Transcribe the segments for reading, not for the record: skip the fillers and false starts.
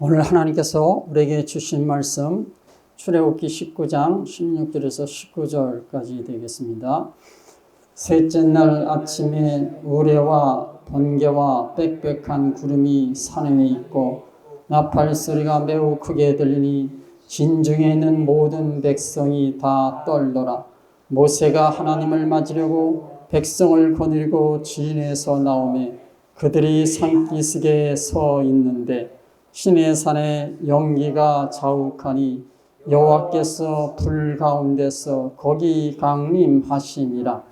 오늘 하나님께서 우리에게 주신 말씀 출애굽기 19장 16절에서 19절까지 되겠습니다. 셋째 날 아침에 우레와 번개와 빽빽한 구름이 산 위에 있고 나팔 소리가 매우 크게 들리니 진중에 있는 모든 백성이 다 떨더라. 모세가 하나님을 맞으려고 백성을 거느리고 진에서 나오매 그들이 산기슭에 서 있는데 시내 산에 연기가 자욱하니 여호와께서 불 가운데서 거기 강림하심이라.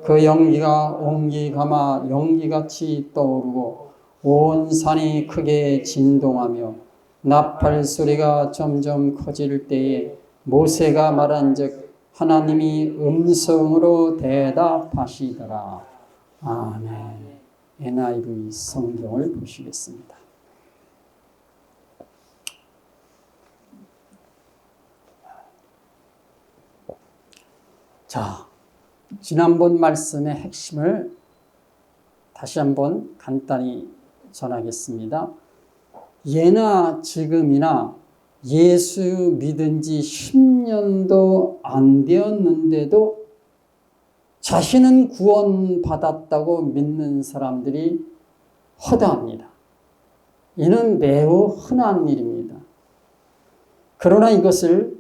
그 연기가 옹기 가마 연기같이 떠오르고 온 산이 크게 진동하며 나팔 소리가 점점 커질 때에 모세가 말한즉 하나님이 음성으로 대답하시더라. 아멘. NIV 성경을 보시겠습니다. 자, 지난번 말씀의 핵심을 다시 한번 간단히 전하겠습니다. 예나 지금이나 예수 믿은 지 10년도 안 되었는데도 자신은 구원받았다고 믿는 사람들이 허다합니다. 이는 매우 흔한 일입니다. 그러나 이것을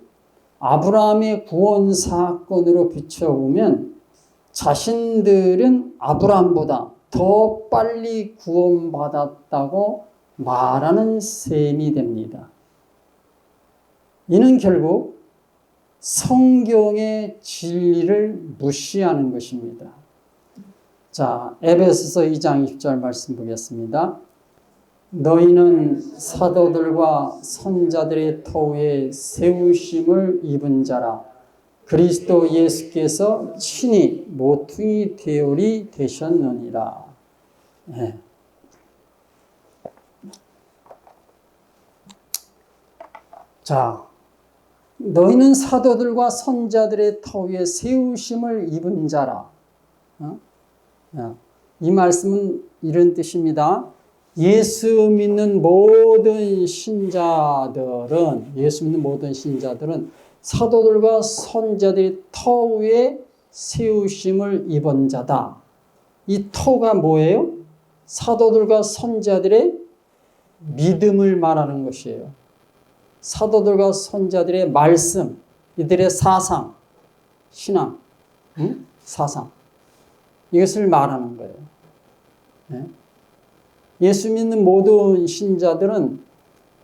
아브라함의 구원 사건으로 비춰보면 자신들은 아브라함보다 더 빨리 구원받았다고 말하는 셈이 됩니다. 이는 결국 성경의 진리를 무시하는 것입니다. 자, 에베소서 2장 20절 말씀 보겠습니다. 너희는 사도들과 선자들의 터위에 세우심을 입은 자라. 그리스도 예수께서 친히 모퉁이 대열이 되셨느니라. 네. 자, 너희는 사도들과 선자들의 터위에 세우심을 입은 자라. 이 말씀은 이런 뜻입니다. 예수 믿는 모든 신자들은 사도들과 선자들의 터 위에 세우심을 입은 자다. 이 터가 뭐예요? 사도들과 선자들의 믿음을 말하는 것이에요. 사도들과 선자들의 말씀, 이들의 사상, 신앙, 사상, 이것을 말하는 거예요. 네? 예수 믿는 모든 신자들은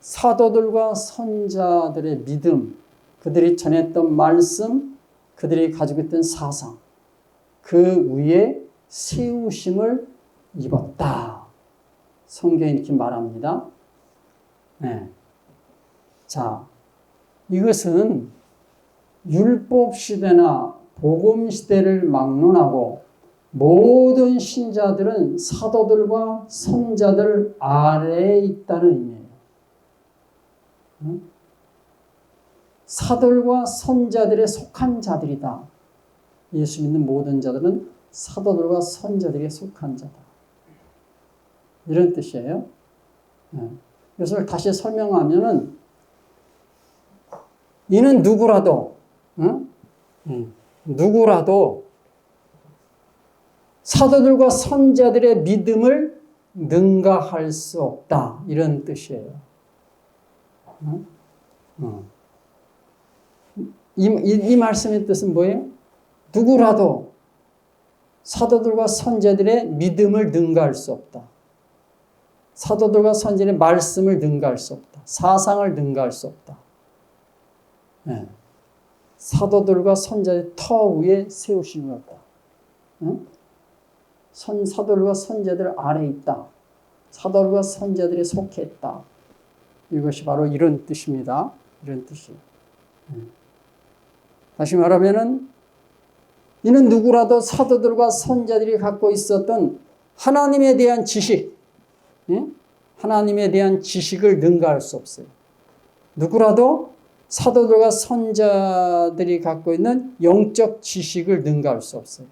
사도들과 선자들의 믿음, 그들이 전했던 말씀, 그들이 가지고 있던 사상, 그 위에 세우심을 입었다. 성경이 이렇게 말합니다. 네. 자, 이것은 율법 시대나 복음 시대를 막론하고 모든 신자들은 사도들과 선자들 아래에 있다는 의미예요. 사도들과 선자들에 속한 자들이다. 예수 믿는 모든 자들은 사도들과 선자들에 속한 자다. 이런 뜻이에요. 이것을 다시 설명하면은 이는 누구라도 사도들과 선자들의 믿음을 능가할 수 없다. 이런 뜻이에요. 이 말씀의 뜻은 뭐예요? 누구라도 사도들과 선자들의 믿음을 능가할 수 없다. 사도들과 선자들의 말씀을 능가할 수 없다. 사상을 능가할 수 없다. 네. 사도들과 선자의 터 위에 세우심이 없다. 사도들과 선자들 아래에 있다. 사도들과 선자들에 속했다. 이것이 바로 이런 뜻입니다. 이런 뜻이에요. 다시 말하면은 이는 누구라도 사도들과 선자들이 갖고 있었던 하나님에 대한 지식, 하나님에 대한 지식을 능가할 수 없어요. 누구라도 사도들과 선자들이 갖고 있는 영적 지식을 능가할 수 없어요.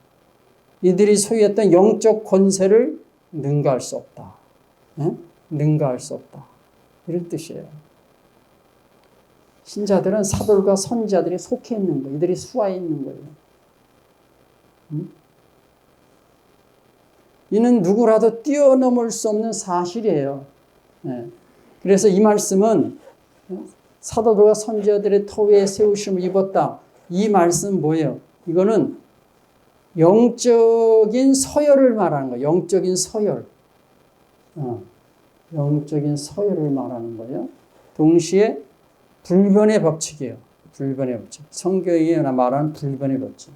이들이 소유했던 영적 권세를 능가할 수 없다. 능가할 수 없다. 이런 뜻이에요. 신자들은 사도들과 선지자들이 속해 있는 거예요. 이들이 수하에 있는 거예요. 이는 누구라도 뛰어넘을 수 없는 사실이에요. 네. 그래서 이 말씀은 사도들과 선지자들의 터 위에 세우심을 입었다. 이 말씀은 뭐예요? 이거는 영적인 서열을 말하는 거예요. 영적인 서열. 영적인 서열을 말하는 거예요. 동시에 불변의 법칙이에요. 불변의 법칙. 성경이 말하는 불변의 법칙.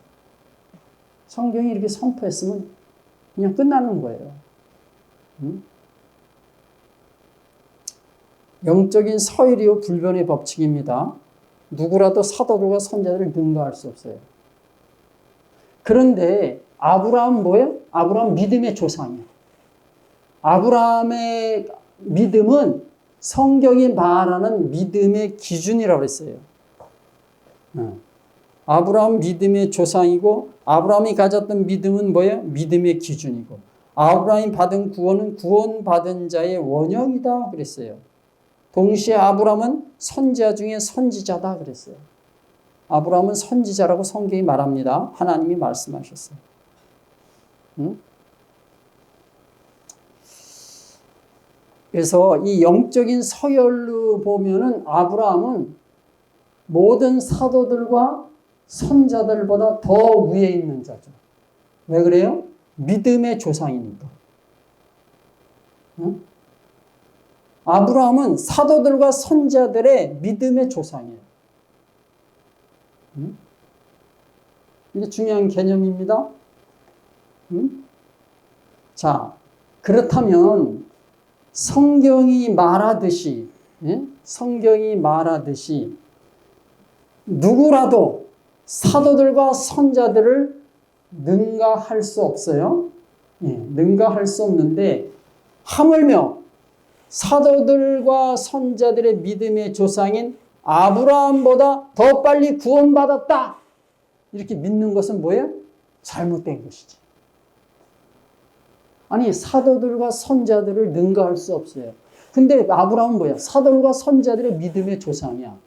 성경이 이렇게 선포했으면 그냥 끝나는 거예요. 영적인 서열이요 불변의 법칙입니다. 누구라도 사도들과 선지자들을 능가할 수 없어요. 그런데 아브라함은 뭐예요? 아브라함은 믿음의 조상이에요. 아브라함의 믿음은 성경이 말하는 믿음의 기준이라고 했어요. 아브라함 믿음의 조상이고 아브라함이 가졌던 믿음은 뭐예요? 믿음의 기준이고 아브라함이 받은 구원은 구원받은 자의 원형이다 그랬어요. 동시에 아브라함은 선지자 중에 선지자다 그랬어요. 아브라함은 선지자라고 성경이 말합니다. 하나님이 말씀하셨어요. 그래서 이 영적인 서열로 보면은 아브라함은 모든 사도들과 선자들보다 더 위에 있는 자죠. 왜 그래요? 믿음의 조상이니까. 아브라함은 사도들과 선자들의 믿음의 조상이에요. 이게 중요한 개념입니다. 자, 그렇다면 성경이 말하듯이 누구라도 사도들과 선자들을 능가할 수 없어요. 능가할 수 없는데 하물며 사도들과 선자들의 믿음의 조상인 아브라함보다 더 빨리 구원받았다. 이렇게 믿는 것은 뭐예요? 잘못된 것이지. 아니 사도들과 선자들을 능가할 수 없어요. 근데 아브라함은 뭐야? 사도들과 선자들의 믿음의 조상이야.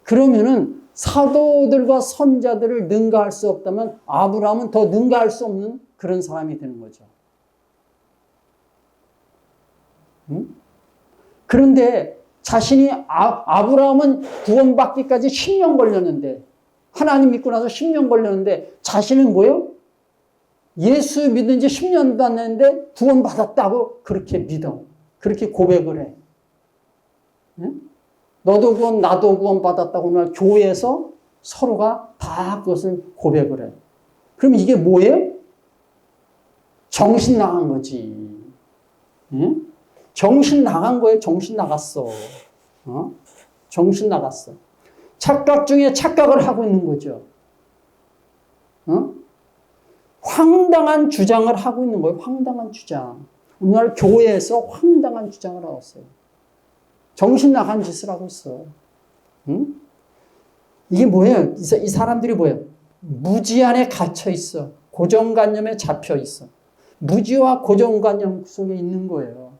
그러면은 사도들과 선자들을 능가할 수 없다면 아브라함은 더 능가할 수 없는 그런 사람이 되는 거죠. 그런데 자신이 아브라함은 구원받기까지 10년 걸렸는데 하나님 믿고 나서 10년 걸렸는데 자신은 뭐예요? 예수 믿은 지 10년도 안 됐는데 구원받았다고 그렇게 믿어. 그렇게 고백을 해. 너도 구원 나도 구원받았다고 오늘 교회에서 서로가 다 그것을 고백을 해. 그럼 이게 뭐예요? 정신 나간 거지. 정신 나간 거예요. 정신 나갔어. 정신 나갔어. 착각 중에 착각을 하고 있는 거죠. 황당한 주장을 하고 있는 거예요. 황당한 주장. 오늘 교회에서 황당한 주장을 하고 있어요. 정신 나간 짓을 하고 있어. 이게 뭐예요? 이 사람들이 뭐예요? 무지 안에 갇혀 있어. 고정관념에 잡혀 있어. 무지와 고정관념 속에 있는 거예요.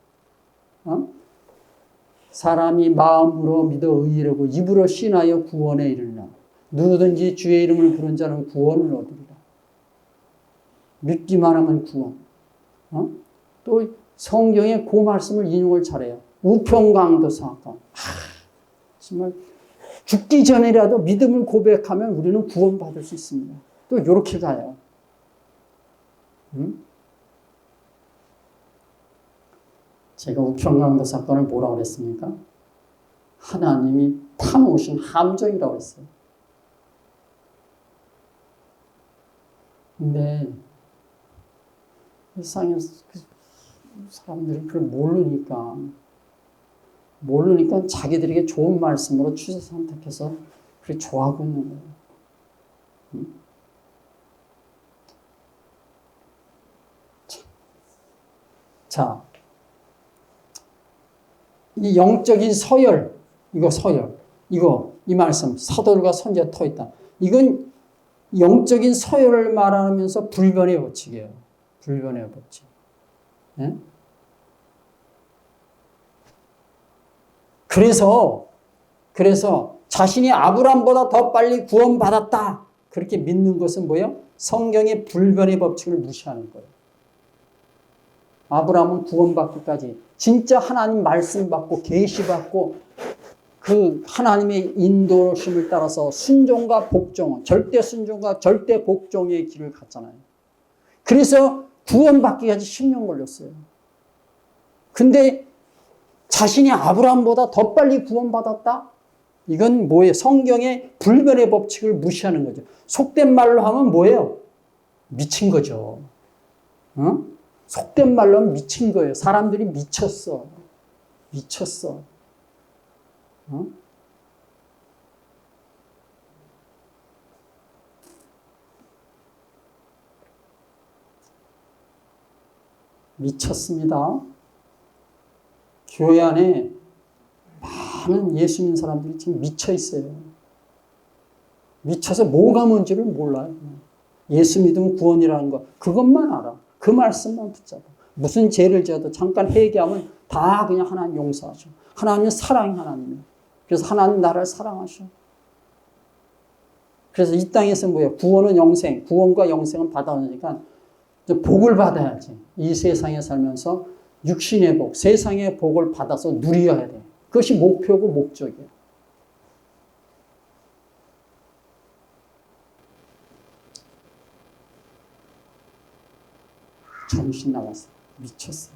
사람이 마음으로 믿어 의이르고 입으로 신하여 구원에 이르리라. 누구든지 주의 이름을 부른 자는 구원을 얻으리라. 믿기만 하면 구원. 또 성경에 그 말씀을 인용을 잘해요. 우평강도 사건. 정말 죽기 전이라도 믿음을 고백하면 우리는 구원받을 수 있습니다. 또 이렇게 가요. 제가 우평강도 사건을 뭐라고 그랬습니까? 하나님이 파놓으신 함정이라고 했어요. 근데 세상에서 사람들이 그걸 모르니까 자기들에게 좋은 말씀으로 취사 선택해서 그렇게 좋아하고 있는 거예요. 자, 이 영적인 서열, 이 말씀, 사도들과 선지자 터 있다. 이건 영적인 서열을 말하면서 불변의 법칙이에요. 불변의 법칙. 네? 그래서 자신이 아브라함보다 더 빨리 구원받았다. 그렇게 믿는 것은 뭐예요? 성경의 불변의 법칙을 무시하는 거예요. 아브라함은 구원받기까지 진짜 하나님 말씀 받고 계시 받고 그 하나님의 인도심을 따라서 순종과 복종, 절대 순종과 절대 복종의 길을 갔잖아요. 그래서 구원받기까지 10년 걸렸어요. 근데 자신이 아브라함보다 더 빨리 구원받았다? 이건 뭐예요? 성경의 불변의 법칙을 무시하는 거죠. 속된 말로 하면 뭐예요? 미친 거죠. 어? 속된 말로 하면 미친 거예요. 사람들이 미쳤어. 어? 미쳤습니다. 교회 안에 많은 예수 믿는 사람들이 지금 미쳐 있어요. 미쳐서 뭐가 뭔지를 몰라요. 예수 믿으면 구원이라는 거 그것만 알아. 그 말씀만 붙잡아. 무슨 죄를 지어도 잠깐 회개하면 다 그냥 하나님 용서하셔. 하나님은 사랑이 하나님이에요. 그래서 하나님 나를 사랑하셔. 그래서 이 땅에서 뭐예요? 구원은 영생, 구원과 영생은 받아오니까 복을 받아야지. 이 세상에 살면서 육신의 복, 세상의 복을 받아서 누려야 돼. 그것이 목표고 목적이에요. 정신 나갔어. 미쳤어.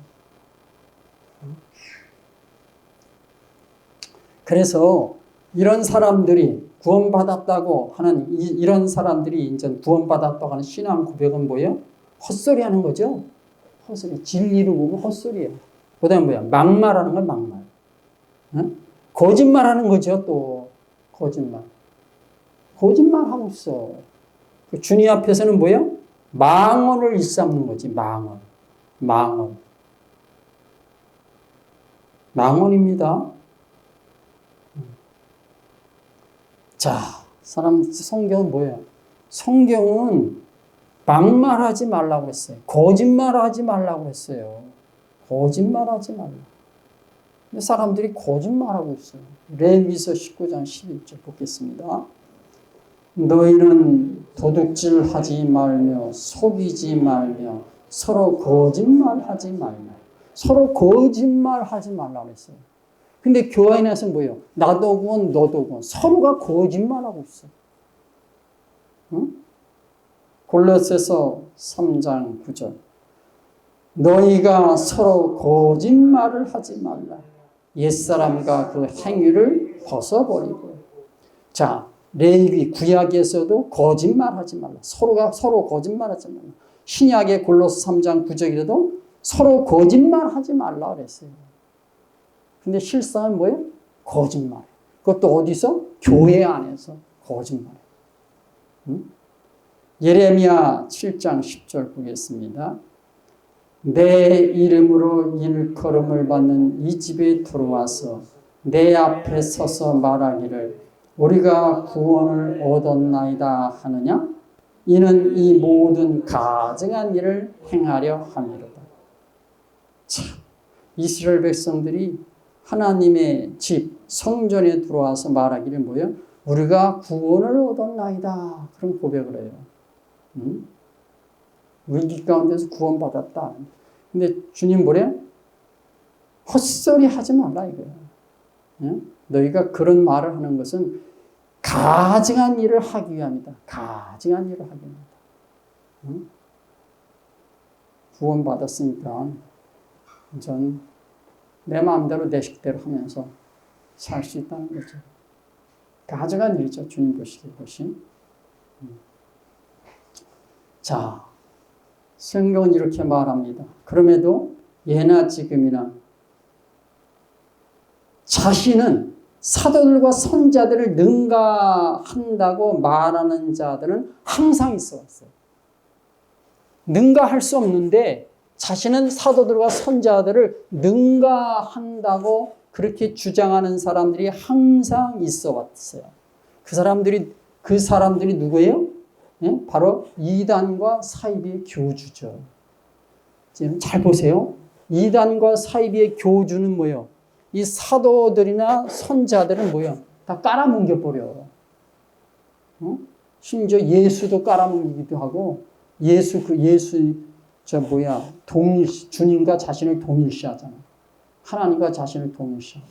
그래서 이런 사람들이 구원받았다고 하는 이런 사람들이 이제 구원받았다고 하는 신앙 고백은 뭐예요? 헛소리 하는 거죠. 헛소리. 진리를 보면 헛소리예요. 그 다음에 뭐야? 막말하는 건 막말. 응? 거짓말하는 거죠. 또 거짓말하고 있어. 그 주님 앞에서는 뭐예요? 망언을 일삼는 거지. 망언입니다. 자, 성경은 뭐예요? 성경은 막말하지 말라고 했어요. 거짓말하지 말라고 했어요. 거짓말하지 말라. 근데 사람들이 거짓말하고 있어요. 레위기서 19장 11절 보겠습니다. 너희는 도둑질하지 말며 속이지 말며 서로 거짓말하지 말며 서로 거짓말하지 말라고 했어요. 근데 교회 안에서 뭐예요? 나도 구원 너도 구원 서로가 거짓말하고 있어. 응? 골로새서 3장 9절 너희가 서로 거짓말을 하지 말라. 옛사람과 그 행위를 벗어버리고. 자, 레위기 구약에서도 거짓말하지 말라. 서로 거짓말하지 말라. 신약의 골로새 3장 9절에도 서로 거짓말하지 말라 그랬어요. 근데 실상은 뭐예요? 거짓말. 그것도 어디서? 교회 안에서 거짓말. 응? 예레미야 7장 10절 보겠습니다. 내 이름으로 일컬음을 받는 이 집에 들어와서 내 앞에 서서 말하기를 우리가 구원을 얻었나이다 하느냐? 이는 이 모든 가증한 일을 행하려 함이로다. 참, 이스라엘 백성들이 하나님의 집 성전에 들어와서 말하기를 뭐예요? 우리가 구원을 얻었나이다. 그런 고백을 해요. 응? 위기 가운데서 구원받았다. 근데 주님 뭐래? 헛소리 하지 말라 이거예요. 응? 너희가 그런 말을 하는 것은 가증한 일을 하기 위함이다. 가증한 일을 하기 위함이다. 응? 구원받았으니까 전 내 마음대로 내 식대로 하면서 살 수 있다는 거죠. 가증한 일이죠. 주님 보시기에 것이. 자, 성경은 이렇게 말합니다. 그럼에도 예나 지금이나 자신은 사도들과 선자들을 능가한다고 말하는 자들은 항상 있어 왔어요. 능가할 수 없는데 자신은 사도들과 선자들을 능가한다고 그렇게 주장하는 사람들이 항상 있어 왔어요. 그 사람들이 누구예요? 네? 바로 이단과 사이비의 교주죠. 지금 잘 보세요. 이단과 사이비의 교주는 뭐예요? 이 사도들이나 선자들은 뭐야? 다 깔아뭉겨버려. 어? 심지어 예수도 깔아뭉기기도 하고, 예수, 주님과 자신을 동일시하잖아. 하나님과 자신을 동일시하고.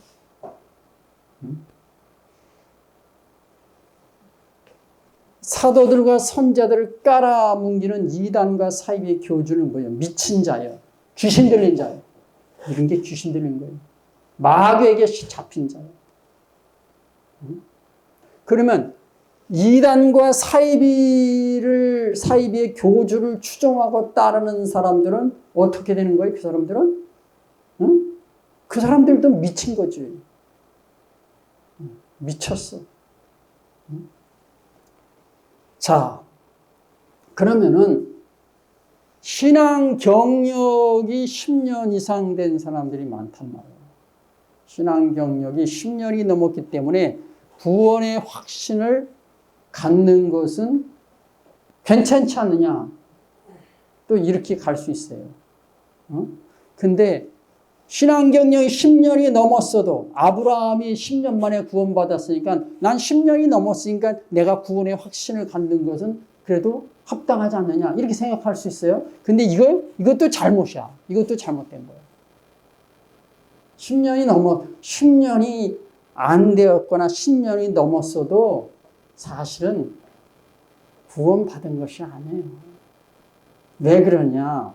사도들과 선자들을 깔아뭉기는 이단과 사이비의 교주는 뭐예요? 미친 자예요. 귀신 들린 자예요. 이런 게 귀신 들린 거예요. 마귀에게 잡힌 자예요. 그러면 이단과 사이비의 교주를 추종하고 따르는 사람들은 어떻게 되는 거예요? 그 사람들은? 응? 그 사람들도 미친 거지. 미쳤어. 자, 그러면은 신앙 경력이 10년 이상 된 사람들이 많단 말이에요. 신앙 경력이 10년이 넘었기 때문에 구원의 확신을 갖는 것은 괜찮지 않느냐. 또 이렇게 갈 수 있어요. 근데 신앙 경력이 10년이 넘었어도 아브라함이 10년 만에 구원받았으니까 난 10년이 넘었으니까 내가 구원의 확신을 갖는 것은 그래도 합당하지 않느냐. 이렇게 생각할 수 있어요. 근데 이것도 잘못이야. 이것도 잘못된 거예요. 10년이 안 되었거나 10년이 넘었어도 사실은 구원받은 것이 아니에요. 왜 그러냐?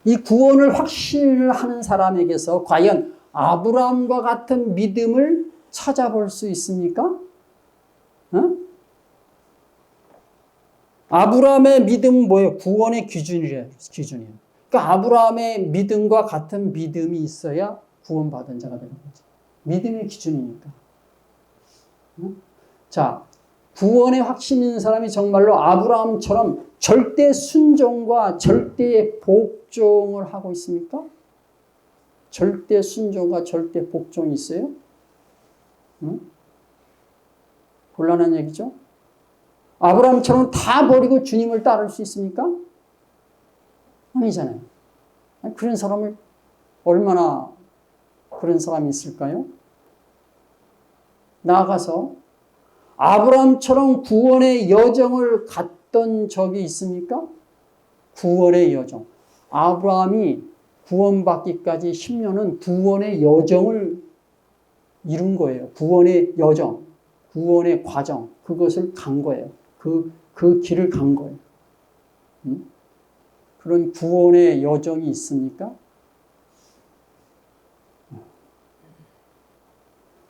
이 구원을 확신을 하는 사람에게서 과연 아브라함과 같은 믿음을 찾아볼 수 있습니까? 아브라함의 믿음은 뭐예요? 구원의 기준이에요. 그러니까 아브라함의 믿음과 같은 믿음이 있어야 구원받은 자가 되는 거죠. 믿음의 기준이니까. 자, 구원의 확신 있는 사람이 정말로 아브라함처럼 절대 순종과 절대 복종을 하고 있습니까? 절대 순종과 절대 복종이 있어요? 곤란한 얘기죠? 아브라함처럼 다 버리고 주님을 따를 수 있습니까? 아니잖아요. 그런 사람이 있을까요? 나아가서 아브라함처럼 구원의 여정을 갔던 적이 있습니까? 구원의 여정. 아브라함이 구원받기까지 10년은 구원의 여정을 이룬 거예요. 구원의 여정, 구원의 과정, 그것을 간 거예요. 그 길을 간 거예요. 그런 구원의 여정이 있습니까?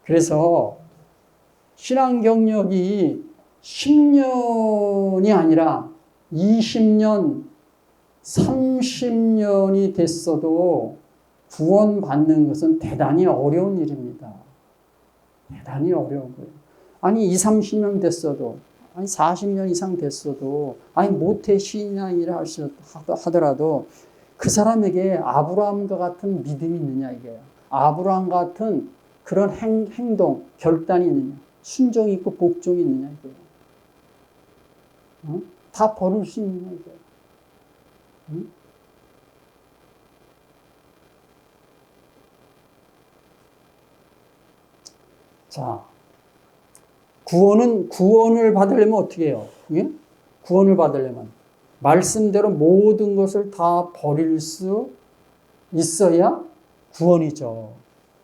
그래서 신앙 경력이 10년이 아니라 20년, 30년이 됐어도 구원받는 것은 대단히 어려운 일입니다. 대단히 어려운 거예요. 아니 20, 30년 됐어도, 아니 40년 이상 됐어도, 아니 모태 신앙이라 하더라도 그 사람에게 아브라함과 같은 믿음이 있느냐 이게요. 아브라함 같은 그런 행동, 결단이 있느냐, 순종이 있고 복종이 있느냐 이거예요. 다 버릴 수 있느냐 이거예요. 자, 구원을 받으려면 어떻게 해요? 예? 구원을 받으려면 말씀대로 모든 것을 다 버릴 수 있어야 구원이죠.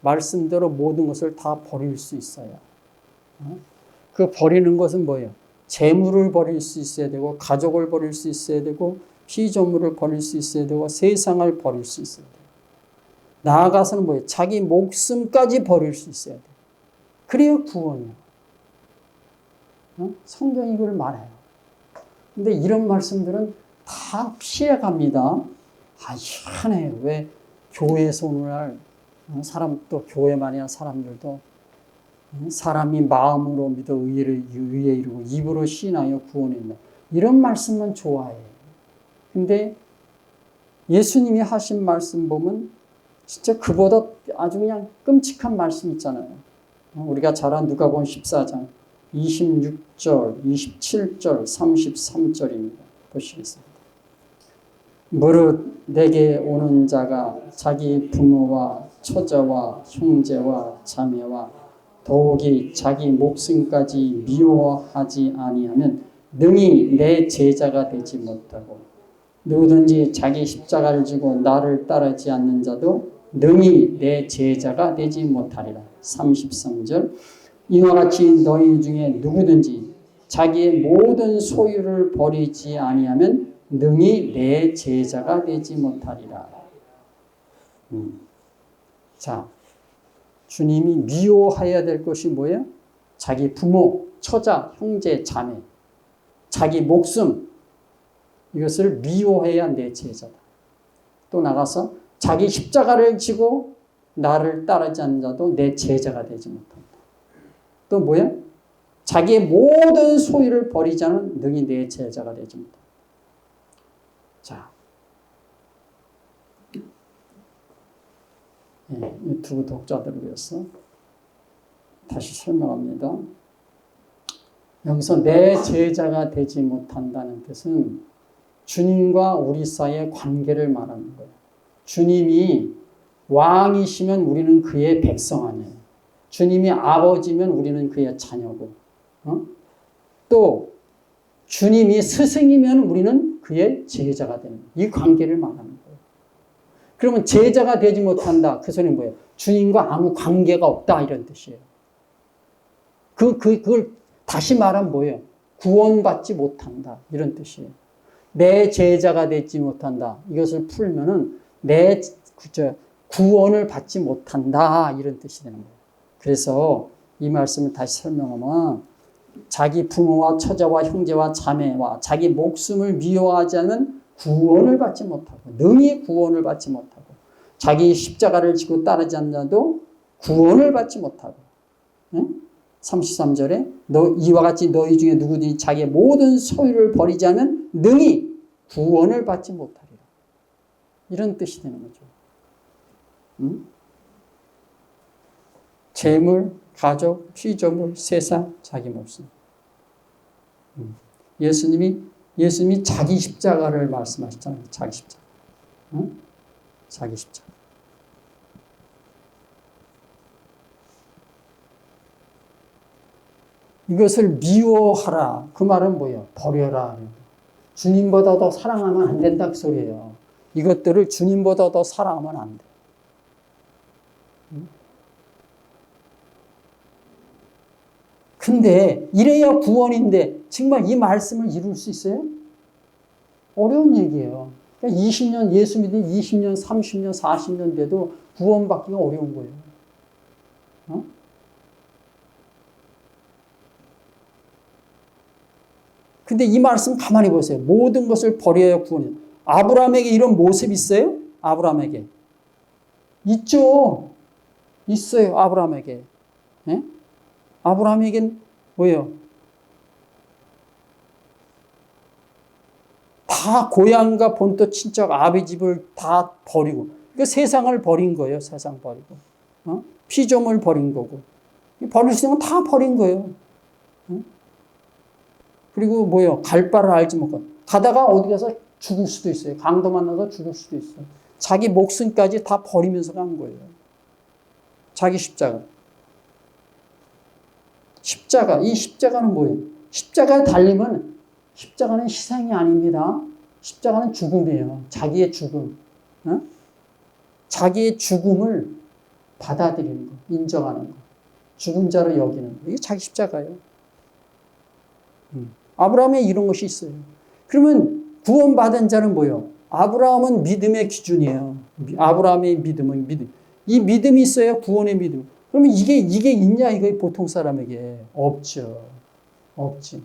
말씀대로 모든 것을 다 버릴 수 있어야. 그 버리는 것은 뭐예요? 재물을 버릴 수 있어야 되고, 가족을 버릴 수 있어야 되고, 피조물을 버릴 수 있어야 되고, 세상을 버릴 수 있어야 돼요. 나아가서는 뭐예요? 자기 목숨까지 버릴 수 있어야 돼요. 그래야 구원이에요. 성경이 이걸 말해요. 근데 이런 말씀들은 다 피해갑니다. 희한해요. 왜 교회에서 오늘날 사람, 또 교회만이 아니라 사람들도 사람이 마음으로 믿어 의에 이르고 입으로 신하여 구원에 있다. 이런 말씀만 좋아해. 근데 예수님이 하신 말씀 보면 진짜 그보다 아주 그냥 끔찍한 말씀 있잖아요. 우리가 잘 아는 누가복음 14장 26절, 27절, 33절입니다. 보시겠습니다. 무릇 내게 오는 자가 자기 부모와 처자와 형제와 자매와 더욱이 자기 목숨까지 미워하지 아니하면 능히 내 제자가 되지 못하고 누구든지 자기 십자가를 지고 나를 따르지 않는 자도 능히 내 제자가 되지 못하리라. 33절 이와 같이 너희 중에 누구든지 자기의 모든 소유를 버리지 아니하면 능히 내 제자가 되지 못하리라. 자, 주님이 미워해야 될 것이 뭐예요? 자기 부모, 처자, 형제, 자매, 자기 목숨, 이것을 미워해야 내 제자다. 또 나가서 자기 십자가를 지고 나를 따르지 않는 자도 내 제자가 되지 못한다. 또 뭐야? 자기의 모든 소유를 버리지 않은 능히 내 제자가 되지 못한다. 자, 유튜브 독자들을 위해서 다시 설명합니다. 여기서 내 제자가 되지 못한다는 뜻은 주님과 우리 사이의 관계를 말하는 거예요. 주님이 왕이시면 우리는 그의 백성 아니에요. 주님이 아버지면 우리는 그의 자녀고, 또 주님이 스승이면 우리는 그의 제자가 되는 거예요. 이 관계를 말하는 거예요. 그러면 제자가 되지 못한다. 그 소리는 뭐예요? 주님과 아무 관계가 없다 이런 뜻이에요. 그걸 다시 말하면 뭐예요? 구원받지 못한다 이런 뜻이에요. 내 제자가 되지 못한다. 이것을 풀면은 내 구원을 받지 못한다 이런 뜻이 되는 거예요. 그래서 이 말씀을 다시 설명하면 자기 부모와 처자와 형제와 자매와 자기 목숨을 미워하지 않으면 구원을 받지 못하고 능히 구원을 받지 못하고 자기 십자가를 지고 따르지 않는 자도 구원을 받지 못하고 33절에 이와 같이 너희 중에 누구든지 자기의 모든 소유를 버리지 않으면 능히 구원을 받지 못하리라. 이런 뜻이 되는 거죠. 재물, 가족, 피조물, 세상, 자기 목숨. 예수님이 자기 십자가를 말씀하셨잖아요. 자기 십자가. 자기 십자가. 이것을 미워하라. 그 말은 뭐예요? 버려라. 주님보다 더 사랑하면 안 된다 그 소리예요. 이것들을 주님보다 더 사랑하면 안 돼. 근데 이래야 구원인데 정말 이 말씀을 이룰 수 있어요? 어려운 얘기예요. 그러니까 20년 예수 믿은 20년, 30년, 40년 돼도 구원받기가 어려운 거예요. 근데 이 말씀 가만히 보세요. 모든 것을 버려야 구원이에요. 아브라함에게 이런 모습이 있어요? 아브라함에게. 있죠. 있어요. 아브라함에게. 네? 아브라함에겐 뭐예요? 다 고향과 본토 친척 아비 집을 다 버리고 그러니까 세상을 버린 거예요. 세상 버리고 피조물 버린 거고 버릴 수 있는 건 다 버린 거예요. 그리고 뭐예요? 갈 바를 알지 못하고 가다가 어디 가서 죽을 수도 있어요. 강도 만나서 죽을 수도 있어요. 자기 목숨까지 다 버리면서 간 거예요. 자기 십자가. 이 십자가는 뭐예요? 십자가에 달리면 십자가는 희생이 아닙니다. 십자가는 죽음이에요. 자기의 죽음. 자기의 죽음을 받아들이는 거, 인정하는 거. 죽은 자로 여기는 거. 이게 자기 십자가예요. 아브라함에 이런 것이 있어요. 그러면 구원받은 자는 뭐예요? 아브라함은 믿음의 기준이에요. 아브라함의 믿음은 믿음. 이 믿음이 있어야 구원의 믿음. 그러면 이게 있냐 이거 보통 사람에게 없죠. 없지.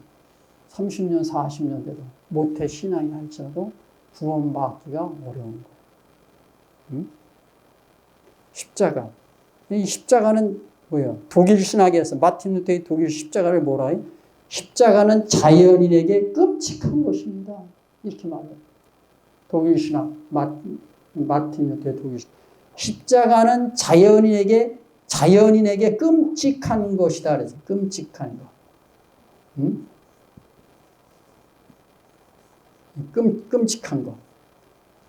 30년 40년 돼도 모태 신앙이 할지라도 구원받기가 어려운 거예요. 십자가. 이 십자가는 뭐예요? 독일 신학에서 마틴 루터의 독일 십자가를 뭐라 해요? 십자가는 자연인에게 끔찍한 것입니다. 이렇게 말해요. 독일 신학 마틴 루터의 독일 신학. 십자가는 자연인에게 끔찍한 것이다. 그래서 끔찍한 것. 끔찍한 것.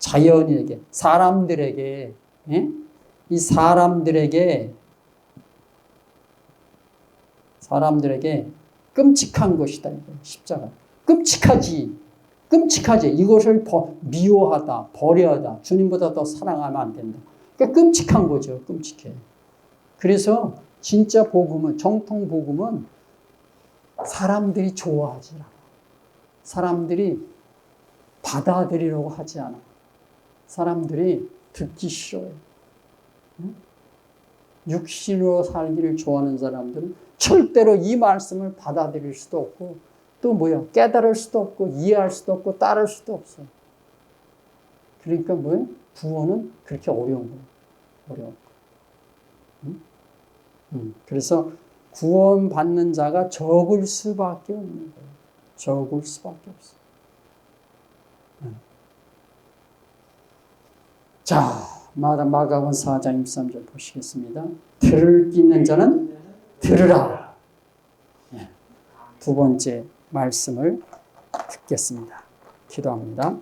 자연에게, 사람들에게, 예? 이 사람들에게 끔찍한 것이다. 십자가. 끔찍하지. 이것을 미워하다, 버려하다. 주님보다 더 사랑하면 안 된다. 그러니까 끔찍한 거죠. 끔찍해. 그래서 진짜 복음은, 정통 복음은 사람들이 좋아하지 않아. 사람들이 받아들이려고 하지 않아. 사람들이 듣기 싫어요. 육신으로 살기를 좋아하는 사람들은 절대로 이 말씀을 받아들일 수도 없고, 또 뭐야? 깨달을 수도 없고, 이해할 수도 없고, 따를 수도 없어. 그러니까 뭐야? 구원은 그렇게 어려운 거야. 어려운 거. 그래서 구원받는 자가 적을 수밖에 없는 거예요. 적을 수밖에 없어. 자, 마가복음 4장 23절 보시겠습니다. 들을 귀 있는 자는 들으라. 두 번째 말씀을 듣겠습니다. 기도합니다.